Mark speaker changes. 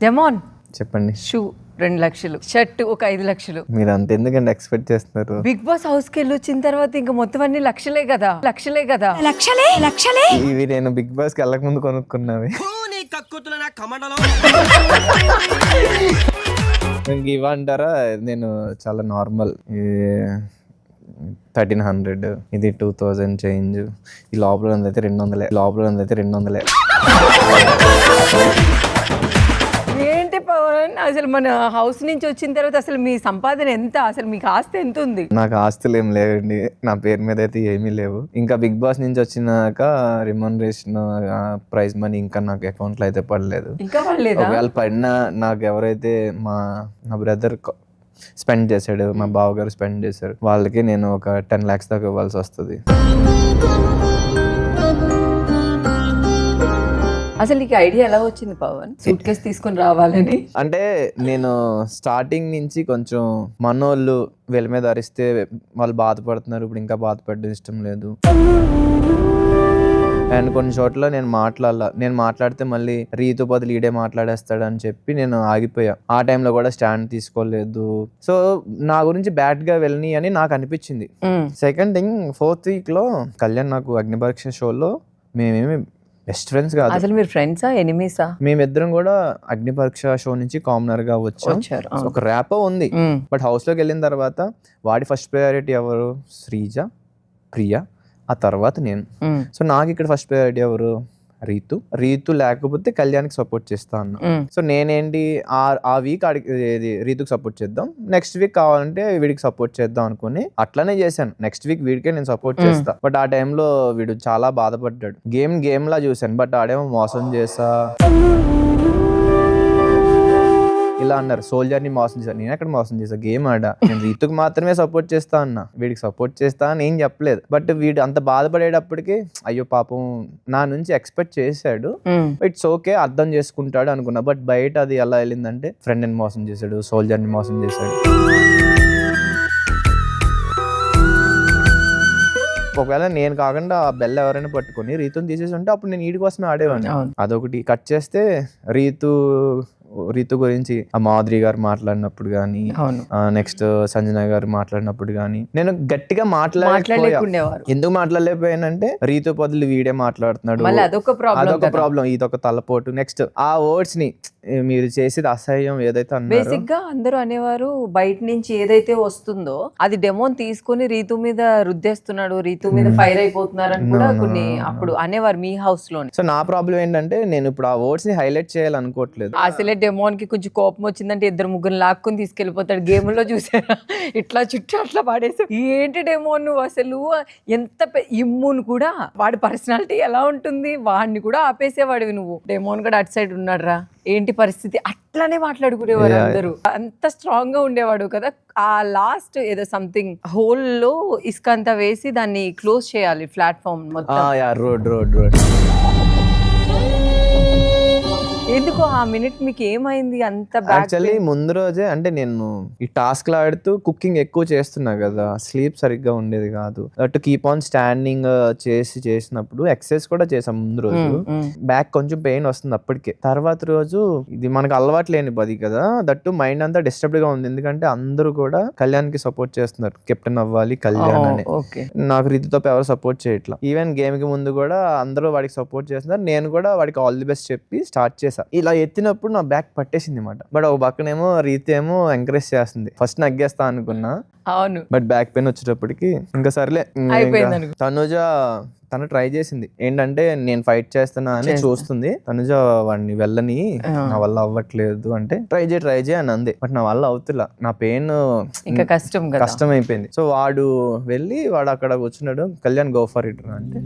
Speaker 1: Demon
Speaker 2: చెప్పండి.
Speaker 1: Shoe 2 లక్షలు, shirt ఒక 5 లక్షలు.
Speaker 2: మీరు అంత ఎందుకండి ఎక్స్పెక్ట్ చేస్తున్నారు?
Speaker 1: బిగ్ బాస్ హౌస్ కి వెళ్ళి వచ్చిన తర్వాత ఇంకా మొత్తం అన్ని లక్షలే కదా.
Speaker 2: ఇవి నేను బిగ్ బాస్ కి వెళ్ళక ముందు కొనుక్కున్నవి. ఇవ్వంటారా? నేను చాలా నార్మల్, 1300, ఇది 2000 చేంజ్. ఈ లోపల అయితే 200.
Speaker 1: ఏంటి పవన్, అసలు మన హౌస్ నుంచి వచ్చిన తర్వాత అసలు మీ సంపాదన ఎంత, అసలు మీకు ఆస్తి ఎంత ఉంది?
Speaker 2: నాకు ఆస్తులు ఏం లేవండి, నా పేరు మీద అయితే ఏమీ లేవు. ఇంకా బిగ్ బాస్ నుంచి వచ్చినాక రిమనరేషన్, ప్రైజ్ మనీ ఇంకా నాకు అకౌంట్లో అయితే పడలేదు.
Speaker 1: ఇంకా పడలేదా?
Speaker 2: ఒకవేళ పడినా నాకు ఎవరైతే మా బ్రదర్ స్పెండ్ చేశాడు, మా బావగారు స్పెండ్ చేశారు, వాళ్ళకి నేను ఒక 10 lakhs దాకా ఇవ్వాల్సి వస్తుంది.
Speaker 1: అసలు నీకు ఐడియా ఎలా వచ్చింది పవన్ సూట్ కేసు తీసుకొని రావాలని?
Speaker 2: అంటే నేను స్టార్టింగ్ నుంచి కొంచెం మనోళ్ళు వీళ్ళ మీద అరిస్తే వాళ్ళు బాధపడుతున్నారు, ఇప్పుడు ఇంకా బాధపడడం ఇష్టం లేదు. అండ్ కొన్ని చోట్ల నేను మాట్లాడితే మళ్ళీ రీతు బదులు ఈడే మాట్లాడేస్తాడు అని చెప్పి నేను ఆగిపోయా. ఆ టైంలో కూడా స్టాండ్ తీసుకోలేదు. సో నా గురించి బ్యాడ్ గా వెళ్ళని అని నాకు అనిపించింది. సెకండ్ థింగ్, 4th week లో కళ్యాణ్ నాకు అగ్నిపరీక్ష షోలో మేమేమి బెస్ట్ ఫ్రెండ్స్ కాదు.
Speaker 1: అసలు మీరు ఫ్రెండ్సా ఎనిమీసా?
Speaker 2: మేమిద్దరం కూడా అగ్నిపరీక్ష షో నుంచి కామనర్ గా వచ్చారు. ఒక ర్యాపో ఉంది. బట్ హౌస్ లోకి వెళ్ళిన తర్వాత వాడి ఫస్ట్ ప్రయారిటీ ఎవరు? శ్రీజ, ప్రియా, ఆ తర్వాత నేను. సో నాకు ఇక్కడ ఫస్ట్ ప్రయారిటీ ఎవరు? రీతు లేకపోతే కళ్యాణ్కి సపోర్ట్ చేస్తా అన్న. సో నేనేంటి ఆ వీక్ రీతుకి సపోర్ట్ చేద్దాం, నెక్స్ట్ వీక్ కావాలంటే వీడికి సపోర్ట్ చేద్దాం అనుకుని అట్లానే చేశాను. నెక్స్ట్ వీక్ వీడికే నేను సపోర్ట్ చేస్తా. బట్ ఆ టైంలో వీడు చాలా బాధపడ్డాడు. గేమ్ లా చూశాను, బట్ ఆడేమో మోసం చేసా ఇలా అన్నారు. సోల్జర్ ని మోసం చేశాను. నేను ఎక్కడ మోసం చేసా? గేమ్ ఆడా. నేను రీతుకు మాత్రమే సపోర్ట్ చేస్తా అన్నా, వీడికి సపోర్ట్ చేస్తా అని ఏం చెప్పలేదు. బట్ వీడు అంత బాధపడేటప్పటికి అయ్యో పాపం నా నుంచి ఎక్స్పెక్ట్ చేశాడు, ఇట్స్ ఓకే అర్థం చేసుకుంటాడు అనుకున్నా. బట్ బయట అది ఎలా వెళ్ళిందంటే ఫ్రెండ్ ని మోసం చేశాడు, సోల్జర్ ని మోసం చేశాడు. ఒకవేళ నేను కాకుండా ఆ బెల్ ఎవరైనా పట్టుకొని రీతుని తీసేసి ఉంటే అప్పుడు నేను వీడి కోసమే ఆడేవాడిని. అదొకటి. కట్ చేస్తే రీతు గురించి ఆ మాధురి గారు మాట్లాడినప్పుడు గానీ, నెక్స్ట్ సంజన గారు మాట్లాడినప్పుడు గానీ నేను గట్టిగా మాట్లాడలేకపోయాను. ఎందుకు మాట్లాడలేకపోయానంటే రీతు బదులు వీడే మాట్లాడుతున్నాడు, అదొక ప్రాబ్లం, ఇదొక తలపోటు. నెక్స్ట్ ఆ వర్డ్స్ ని మీరు చేసేది అసహ్యం ఏదైతే అన్నారో.
Speaker 1: బేసిక్ గా అందరూ అనేవారు బయట నుంచి ఏదైతే వస్తుందో అది డెమోన్ తీసుకొని రీతు మీద రుద్దేస్తున్నాడు, రీతు మీద ఫైర్ అయిపోతున్నారు అని కూడా కొన్ని అప్పుడు అనేవారు మీ హౌస్ లోనే.
Speaker 2: సో నా ప్రాబ్లం ఏంటంటే నేను ఇప్పుడు ఆ వర్డ్స్ ని హైలైట్ చేయాలనుకోవట్లేదు.
Speaker 1: అసలే డెమోన్ కి కొంచెం కోపం వచ్చిందంటే 2-3 లాక్కుని తీసుకెళ్లిపోతాడు. గేమ్ లో చూసారా, ఇట్లా చుట్టూ అట్లా పాడేసి. ఏంటి డెమోన్ నువ్వు అసలు ఎంత ఇమ్మును కూడా, వాడి పర్సనాలిటీ ఎలా ఉంటుంది, వాడిని కూడా ఆపేసేవాడివి నువ్వు. డెమోన్ కూడా అటు సైడ్ ఉన్నాడు రా, ఏంటి పరిస్థితి, అట్లానే మాట్లాడుకునేవారు అందరూ. అంత స్ట్రాంగ్ గా ఉండేవాడు కదా. ఆ లాస్ట్ ఏదో సంథింగ్ హోల్ లో ఇసుక అంతా వేసి దాన్ని క్లోజ్ చేయాలి ప్లాట్ఫామ్ మొత్తం.
Speaker 2: రోడ్
Speaker 1: ఎందుకు ఆ మినిట్ మీకు ఏమైంది అంత?
Speaker 2: యాక్చువల్లీ ముందు రోజే అంటే నేను ఈ టాస్క్ లో ఆడుతూ కుకింగ్ ఎక్కువ చేస్తున్నా కదా, స్లీప్ సరిగ్గా ఉండేది కాదు. టు కీప్ ఆన్ స్టాండింగ్ చేసినప్పుడు ఎక్సర్సైజ్ కూడా చేసాం ముందు రోజు. బ్యాక్ కొంచెం పెయిన్ వస్తుంది అప్పటికే. తర్వాత రోజు ఇది మనకు అలవాటు లేని పది కదా, దట్టు మైండ్ అంతా డిస్టర్బ్ గా ఉంది. ఎందుకంటే అందరూ కూడా కళ్యాణ్ కి సపోర్ట్ చేస్తున్నారు, కెప్టెన్ అవ్వాలి కళ్యాణ్ అని. నాకు రీతితో ఎవరు సపోర్ట్ చేయట్లా. ఈవెన్ గేమ్ కి ముందు కూడా అందరూ వాడికి సపోర్ట్ చేస్తున్నారు. నేను కూడా వాడికి ఆల్ ది బెస్ట్ చెప్పి స్టార్ట్ చేశాను. ఇలా ఎత్తినప్పుడు నా బ్యాక్ పట్టేసింది అన్నమాట. బట్ ఒక పక్కనేమో రీతి ఏమో ఎంకరేజ్ చేస్తుంది. ఫస్ట్ నగ్గేస్తా అనుకున్నా, అవును, బట్ బ్యాక్ పెయిన్ వచ్చేటప్పటికి ఇంకా సర్లే. తను ట్రై చేసింది ఏంటంటే నేను ఫైట్ చేస్తున్నా అని చూస్తుంది. తనుజ వాడిని వెళ్ళని, నా వల్ల అవ్వట్లేదు అంటే ట్రై చేయి అని అంది. బట్ నా వల్ల అవుతులా, నా పెయిన్ ఇంకా కష్టం అయిపోయింది. సో వాడు వెళ్ళి వాడు అక్కడ కూర్చున్నాడు, కళ్యాణ్ గో ఫర్ ఇట్ అంటే